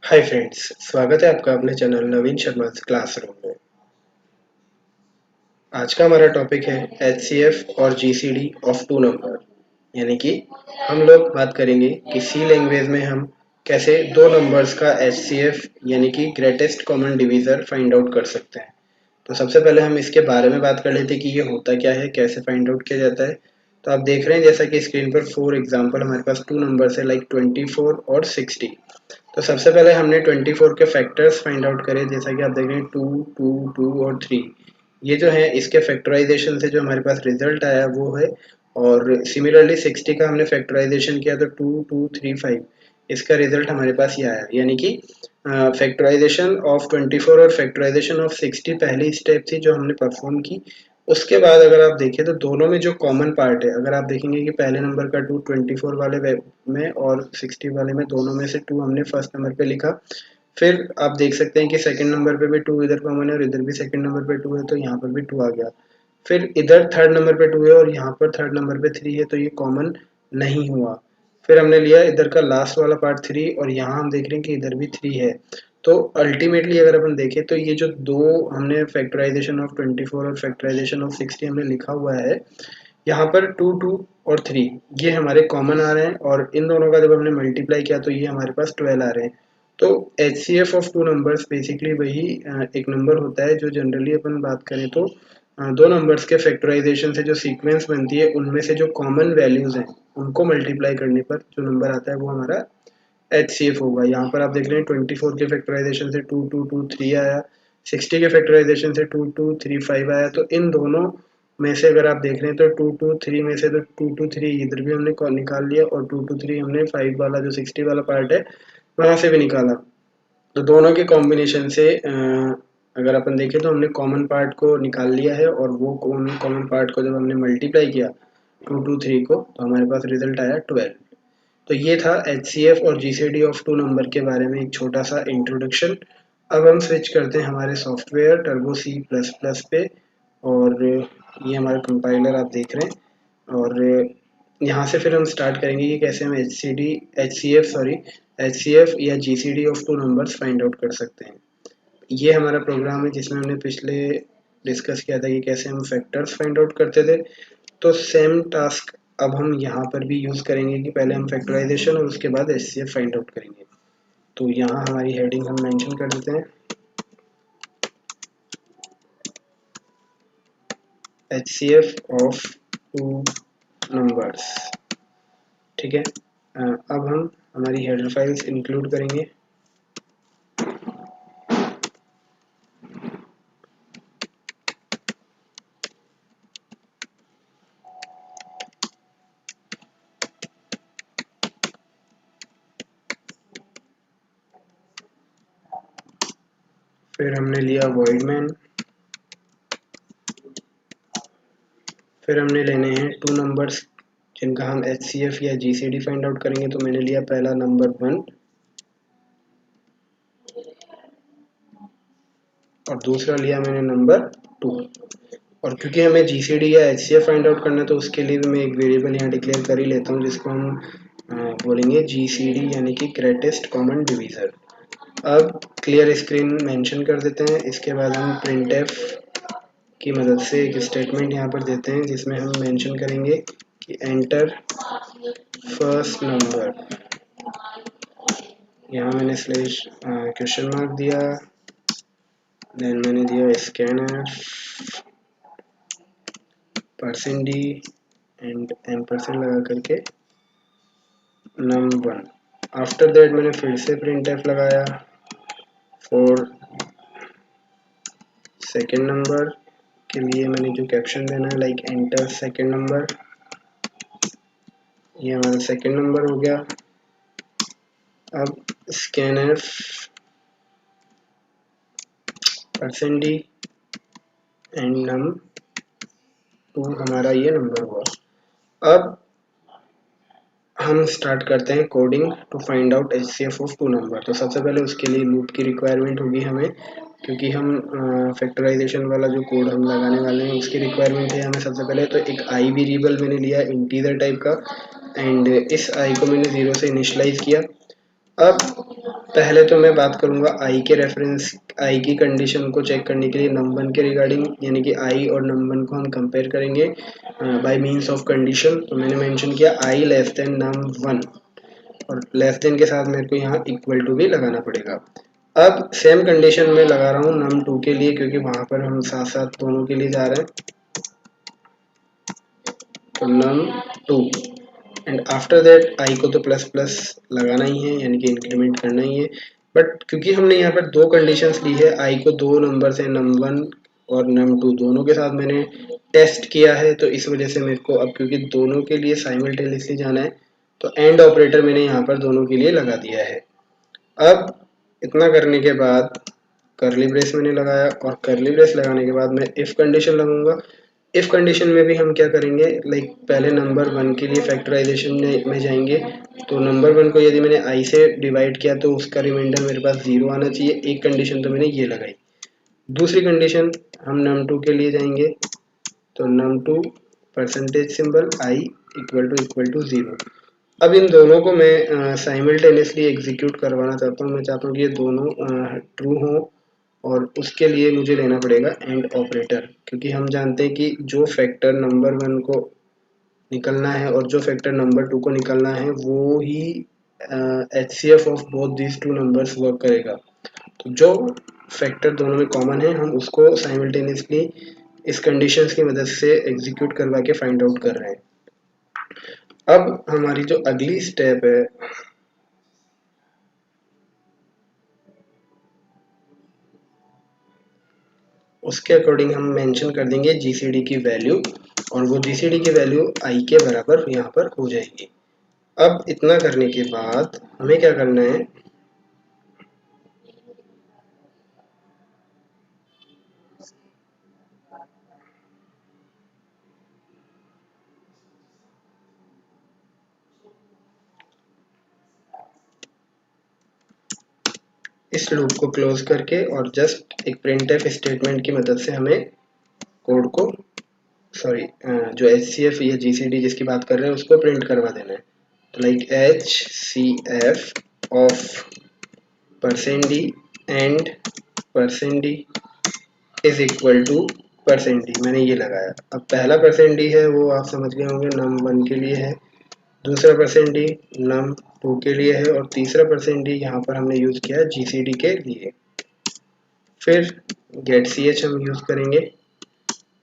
Hi friends, स्वागत है आपका अपने चैनल नवीन शर्मा क्लासरूम में। आज का हमारा टॉपिक है एचसीएफ और जीसीडी ऑफ टू नंबर। यानी कि हम लोग बात करेंगे कि सी लैंग्वेज में हम कैसे दो नंबर्स का एचसीएफ यानी कि greatest common divisor find out कर सकते हैं। तो सबसे पहले हम इसके बारे में बात कर लेते हैं कि ये होता क्या है, कैसे फाइंड आउट किया जाता है। तो आप देख रहे हैं जैसा कि स्क्रीन पर फोर एग्जांपल हमारे पास टू नंबर्स है, लाइक 24 और 60। तो सबसे पहले हमने 24 के फैक्टर्स फाइंड आउट करे, जैसा कि आप देख रहे हैं 2, 2, 2 और 3। ये जो है इसके फैक्टराइजेशन से जो हमारे पास रिजल्ट आया वो है। और सिमिलरली 60 का हमने फैक्टराइजेशन किया तो 2, 2, 3, 5 इसका रिजल्ट हमारे पास ये आया। यानी कि फैक्टराइजेशन ऑफ 24 और फैक्टराइजेशन ऑफ 60 पहली स्टेप थी जो हमने परफॉर्म की। उसके बाद अगर आप देखें तो दोनों में जो कॉमन पार्ट है, अगर आप देखेंगे कि पहले नंबर का 2 24 वाले में और 60 वाले में, दोनों में से 2 हमने फर्स्ट नंबर पे लिखा। फिर आप देख सकते हैं कि सेकंड नंबर पे भी 2 इधर कॉमन है और इधर भी सेकंड नंबर पे 2 है, तो यहाँ पर भी 2 आ गया। फिर इधर थर्ड नंबर पे 2 है और यहाँ पर थर्ड नंबर पे 3 है, तो ये कॉमन नहीं हुआ। फिर हमने लिया इधर का लास्ट वाला पार्ट 3 और यहाँ हम देख रहे हैं कि इधर भी 3 है। तो अल्टीमेटली अगर अपन देखें तो ये जो दो हमने फैक्टराइजेशन ऑफ 24 और फैक्टराइजेशन ऑफ 60 हमने लिखा हुआ है, यहाँ पर 2, 2 और 3 ये हमारे कॉमन आ रहे हैं, और इन दोनों का जब हमने मल्टीप्लाई किया तो ये हमारे पास 12 आ रहे हैं। तो H C F of two numbers basically वही एक नंबर होता है जो जनरली अपन बात करें तो दो नंबर्स के फैक्टराइजेशन से जो सीक्वेंस बनती है उनमें से जो कॉमन वैल्यूज हैं उनको मल्टीप्लाई करने पर जो नंबर आता है वो हमारा एच सी एफ होगा। यहाँ पर आप देख रहे हैं 24 के फैक्टराइजेशन से 2, 2, 2, 3 आया, 60 के फैक्टराइजेशन से 2, 2, 3, 5 आया। तो इन दोनों में से अगर आप देख रहे हैं तो 2, 2, 3 में से तो 2, 2, 3 इधर भी हमने निकाल लिया, और 2, 2, 3 हमने 5 वाला जो 60 वाला पार्ट है वहां से भी निकाला। तो दोनों के कॉम्बिनेशन से अगर अपन देखें तो हमने कॉमन पार्ट को निकाल लिया है, और वो कॉमन पार्ट को जब हमने मल्टीप्लाई किया 2, 2, 3 को, तो हमारे पास रिजल्ट आया 12। तो ये था एच सी एफ और G C D of two number के बारे में एक छोटा सा इंट्रोडक्शन। अब हम स्विच करते हैं हमारे software turbo C plus plus पे। और ये हमारा कंपाइलर आप देख रहे हैं, और यहाँ से फिर हम स्टार्ट करेंगे कि कैसे हम एच सी एफ या G C D of two numbers find out कर सकते हैं। ये हमारा प्रोग्राम है जिसमें हमने पिछले डिस्कस किया था कि कैसे हम फैक्टर्स फाइंड आउट करते थे। तो सेम टास्क अब हम यहाँ पर भी यूज़ करेंगे कि पहले हम फैक्टराइजेशन और उसके बाद H C F find out करेंगे। तो यहाँ हमारी हेडिंग हम मेंशन कर देते हैं H C F of two numbers. ठीक है, अब हम हमारी हेडर फाइल्स इंक्लूड करेंगे। फिर हमने लिया void main। फिर हमने लेने हैं टू नंबर्स जिनका हम एच सी एफ या G C D find out करेंगे। तो मैंने लिया पहला नंबर 1 और दूसरा लिया मैंने नंबर 2। और क्योंकि हमें जी सी डी या H C F find out करना है तो उसके लिए भी मैं एक वेरिएबल यहाँ डिक्लेयर कर ही लेता हूँ जिसको हम बोलेंगे जी सी डी यानी कि ग्रेटेस्ट कॉमन डिवीजर। अब क्लियर स्क्रीन मेंशन कर देते हैं। इसके बाद हम प्रिंट एफ की मदद से एक स्टेटमेंट यहाँ पर देते हैं जिसमें हम मेंशन करेंगे कि एंटर फर्स्ट नंबर। यहाँ मैंने स्लैश क्वेश्चन मार्क दिया, देन मैंने दिया scanner percent D and ampersand लगा करके num1। आफ्टर दैट मैंने फिर से प्रिंट एफ लगाया फॉर सेकेंड नंबर के लिए मैंने जो कैप्शन देना है लाइक एंटर सेकेंड नंबर। ये हमारा सेकेंड नंबर हो गया। अब scanner percent D and num2 हमारा ये नंबर हुआ। अब हम स्टार्ट करते हैं coding to find out H C F of two number. तो सबसे पहले उसके लिए लूप की रिक्वायरमेंट होगी हमें, क्योंकि हम फैक्टराइजेशन वाला जो कोड हम लगाने वाले हैं उसकी रिक्वायरमेंट है हमें। सबसे पहले तो एक आई वेरिएबल मैंने लिया इंटीजर टाइप का, एंड इस आई को मैंने 0 से इनिशियलाइज किया। अब पहले तो मैं बात करूंगा आई के रेफरेंस, आई की कंडीशन को चेक करने के लिए नम1 के रिगार्डिंग, यानी कि आई और नम1 को हम कंपेयर करेंगे बाय मींस ऑफ कंडीशन। तो मैंने मेंशन किया आई लेस देन num1, और लेस देन के साथ मेरे को यहाँ इक्वल टू भी लगाना पड़ेगा। अब सेम कंडीशन में लगा रहा हूँ num2 के लिए, क्योंकि वहां पर हम साथ साथ दोनों के लिए जा रहे हैं। तो num2 and after that I को तो प्लस प्लस लगाना ही है, यानी कि इंक्रीमेंट करना ही है। बट क्योंकि हमने यहाँ पर दो कंडीशंस ली है, आई को दो नंबर से num1 और num2 दोनों के साथ मैंने टेस्ट किया है, तो इस वजह से मेरे को अब क्योंकि दोनों के लिए साइमल्टेनियसली जाना है, तो एंड ऑपरेटर मैंने यहाँ पर दोनों के लिए लगा दिया है। अब इतना करने के बाद करली ब्रेस मैंने लगाया, और करली ब्रेस लगाने के बाद मैं इफ कंडीशन लगाऊंगा। इफ कंडीशन में भी हम क्या करेंगे, लाइक पहले नंबर वन के लिए फैक्टराइजेशन में जाएंगे। तो नंबर वन को यदि मैंने आई से डिवाइड किया तो उसका रिमाइंडर मेरे पास 0 आना चाहिए। एक कंडीशन तो मैंने ये लगाई। दूसरी कंडीशन हम num2 के लिए जाएंगे, तो num2 percentage symbol I equal to 0। अब इन दोनों को मैं साइमल्टेनियसली एग्जीक्यूट करवाना चाहता हूँ। मैं चाहता हूँ कि ये दोनों ट्रू हों, और उसके लिए मुझे लेना पड़ेगा एंड ऑपरेटर, क्योंकि हम जानते हैं कि जो फैक्टर नंबर वन को निकलना है और जो फैक्टर नंबर टू को निकलना है वो ही H C F of both these two numbers work करेगा। तो जो फैक्टर दोनों में कॉमन है हम उसको साइमल्टेनियसली इस कंडीशंस की मदद से एग्जीक्यूट करवा के फाइंड आउट कर रहे हैं। अब हमारी जो अगली स्टेप है, उसके अकॉर्डिंग हम मेंशन कर देंगे जीसीडी की वैल्यू, और वो जीसीडी की वैल्यू आई के बराबर यहाँ पर हो जाएगी। अब इतना करने के बाद हमें क्या करना है, इस लूप को क्लोज करके और जस्ट एक प्रिंटफ स्टेटमेंट की मदद से हमें कोड को, सॉरी, जो एच सी एफ या जी सी डी जिसकी बात कर रहे हैं उसको प्रिंट करवा देना है। तो like H C F of percent D and percent D is equal to percent D, मैंने ये लगाया। अब पहला परसेंट डी है वो आप समझ गए होंगे num1 के लिए है, दूसरा परसेंट डी num2 के लिए है, और तीसरा परसेंट डी यहाँ पर हमने यूज किया है जीसीडी के लिए। फिर गेट सी एच हम यूज करेंगे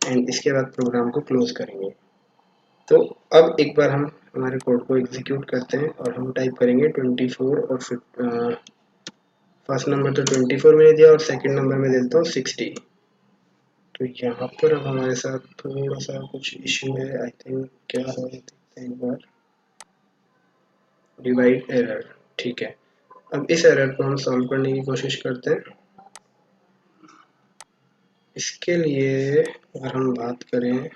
एंड इसके बाद प्रोग्राम को क्लोज करेंगे। तो अब एक बार हम हमारे कोड को एग्जीक्यूट करते हैं और हम टाइप करेंगे 24, और फर्स्ट नंबर तो 24 मैंने दिया और सेकंड नंबर में देता हूँ 60। तो यहाँ पर अब हमारे साथ थोड़ा सा कुछ इश्यू है, आई थिंक क्या है देखते हैं एक बार। डिवाइड एरर, ठीक है। अब इस एरर को हम सॉल्व करने की कोशिश करते हैं। इसके लिए अगर हम बात करें,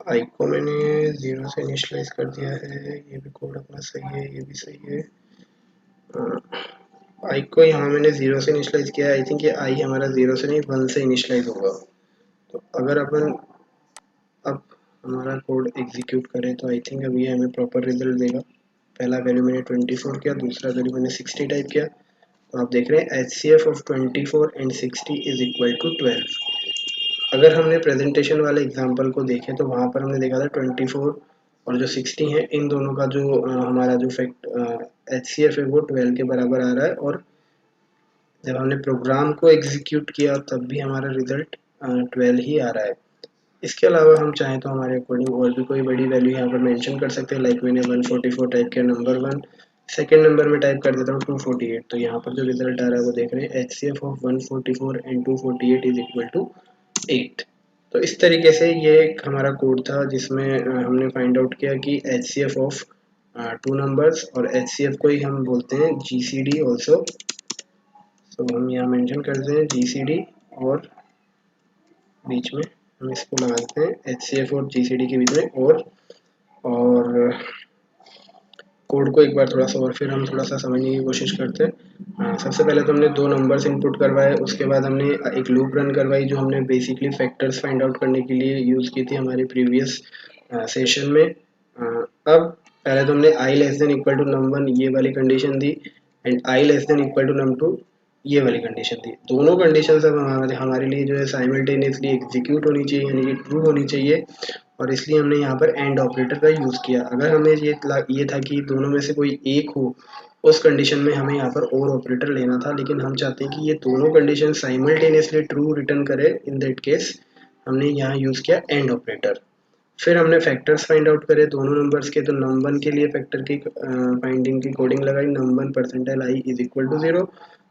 आई को मैंने 0 से इनिशियलाइज कर दिया है, ये भी कोड अपना सही है, ये भी सही है। आई को यहाँ मैंने 0 से इनिशियलाइज किया है। आई थिंक ये आई हमारा 0 से नहीं 1 से इनिशियलाइज होगा। तो अगर अपन अब हमारा कोड एग्जीक्यूट करें तो आई थिंक अब ये हमें प्रॉपर रिजल्ट देगा। पहला वैल्यू मैंने 24 किया, दूसरा वैल्यू मैंने 60 टाइप किया। तो आप देख रहे हैं H C F of 24 and 60 is equal to 12। अगर हमने प्रेजेंटेशन वाले एग्जाम्पल को देखें तो वहाँ पर हमने देखा था 24 और जो 60 है, इन दोनों का जो हमारा जो फैक्ट एच सी एफ है वो 12 के बराबर आ रहा है, और जब हमने प्रोग्राम को एग्जीक्यूट किया तब भी हमारा रिजल्ट 12 ही आ रहा है। इसके अलावा हम चाहें तो हमारे अकॉर्डिंग और भी कोई बड़ी वैल्यू यहाँ पर मेंशन कर सकते हैं। लाइक मैंने 144 टाइप किया नंबर वन, सेकेंड नंबर में टाइप कर देता हूँ 248। तो यहाँ पर जो रिजल्ट आ रहा है वो देख रहे हैं H C F of 144 and 248 is equal to 8। तो इस तरीके से ये एक हमारा कोड था जिसमें हमने फाइंड आउट किया कि H C F of two numbers, और एच सी एफ को ही हम बोलते हैं जी सी डी ऑल्सो। तो हम यहाँ मेंशन करते हैं जी सी डी और बीच में हम इसको लगा देते हैं HCF और GCD के बीच में, और कोड को एक बार थोड़ा सा और फिर हम थोड़ा सा समझने की कोशिश करते हैं। सबसे पहले तो हमने दो नंबर्स इनपुट करवाए, उसके बाद हमने एक लूप रन करवाई जो हमने बेसिकली फैक्टर्स फाइंड आउट करने के लिए यूज़ की थी हमारे प्रीवियस सेशन में। अब पहले तो हमने i less than equal to num1 ये वाली कंडीशन दी, and i less than equal to num2 ये वाली कंडीशन थी। दोनों कंडीशन अब हमारे लिए जो है साइमल्टेनियसली एग्जीक्यूट होनी चाहिए, यानी कि ट्रू होनी चाहिए, और इसलिए हमने यहाँ पर एंड ऑपरेटर का यूज़ किया। अगर हमें ये था कि दोनों में से कोई एक हो, उस कंडीशन में हमें यहाँ पर और ऑपरेटर लेना था, लेकिन हम चाहते हैं कि ये दोनों कंडीशन साइमल्टेनियसली ट्रू रिटर्न करे। इन दैट केस हमने यहाँ यूज़ किया एंड ऑपरेटर। फिर हमने फैक्टर्स फाइंड आउट करे दोनों नंबर्स के, तो num1 के लिए फैक्टर की फाइंडिंग की कोडिंग लगाई, num1 percentile i is equal to 0।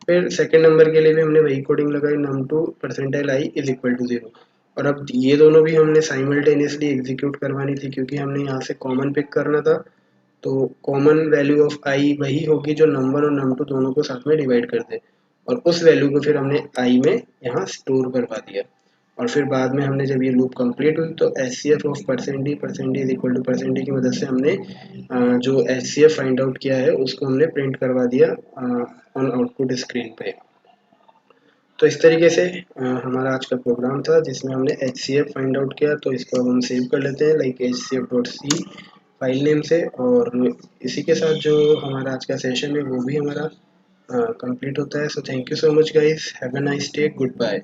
फिर सेकंड नंबर के लिए भी हमने वही कोडिंग लगाई, num2 percentile i is equal to 0। और अब ये दोनों भी हमने साइमल्टेनियसली एग्जीक्यूट करवानी थी, क्योंकि हमने यहाँ से कॉमन पिक करना था। तो कॉमन वैल्यू ऑफ i वही होगी जो num1 और num2 दोनों को साथ में डिवाइड कर दे, और उस वैल्यू को फिर हमने i में यहाँ स्टोर करवा दिया। और फिर बाद में हमने जब ये लूप कंप्लीट हुई तो HCF of percent is equal to percent की मदद से हमने जो HCF फाइंड आउट किया है उसको हमने प्रिंट करवा दिया ऑन आउटपुट स्क्रीन पे। तो इस तरीके से हमारा आज का प्रोग्राम था जिसमें हमने HCF फाइंड आउट किया। तो इसको अब हम सेव कर लेते हैं लाइक hcf.c फाइल नेम से, और इसी के साथ जो हमारा आज का सेशन है वो भी हमारा कंप्लीट होता है। So thank you so much guys, have a nice day, good bye.